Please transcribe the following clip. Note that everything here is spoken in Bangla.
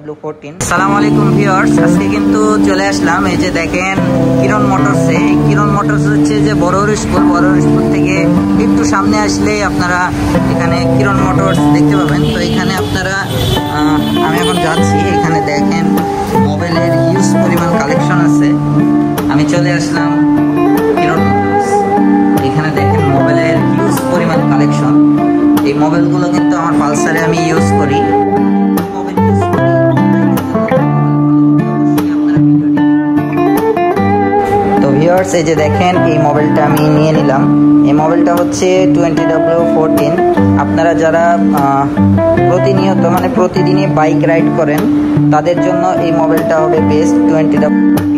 আসসালামু আলাইকুম ভিউয়ার্স, আজকে কিন্তু চলে আসলাম এই যে দেখেন কিরণ মোটরসে। এই কিরণ মোটরস হচ্ছে যে বড়র স্কুল থেকে একটু সামনে আসলেই আপনারা এখানে কিরণ মোটরস দেখতে পাবেন। তো এখানে আপনারা আমি এখন যাচ্ছি, এখানে দেখেন মোবাইলের হিউজ পরিমাণ কালেকশন আছে। আমি চলে আসলাম কিরণ মোটরস, এখানে দেখেন মোবাইলের হিউজ পরিমাণ কালেকশন। এই মোবাইলগুলো কিন্তু আমার পালসারে আমি ইউজ করি। এই যে দেখেন এই মোবাইলটা আমি নিয়ে নিলাম। এই মোবাইলটা হচ্ছে 20W14। আপনারা যারা প্রতিনিয়ত প্রতিদিনই বাইক রাইড করেন তাদের জন্য এই মোবাইলটা হবে বেস্ট। 20W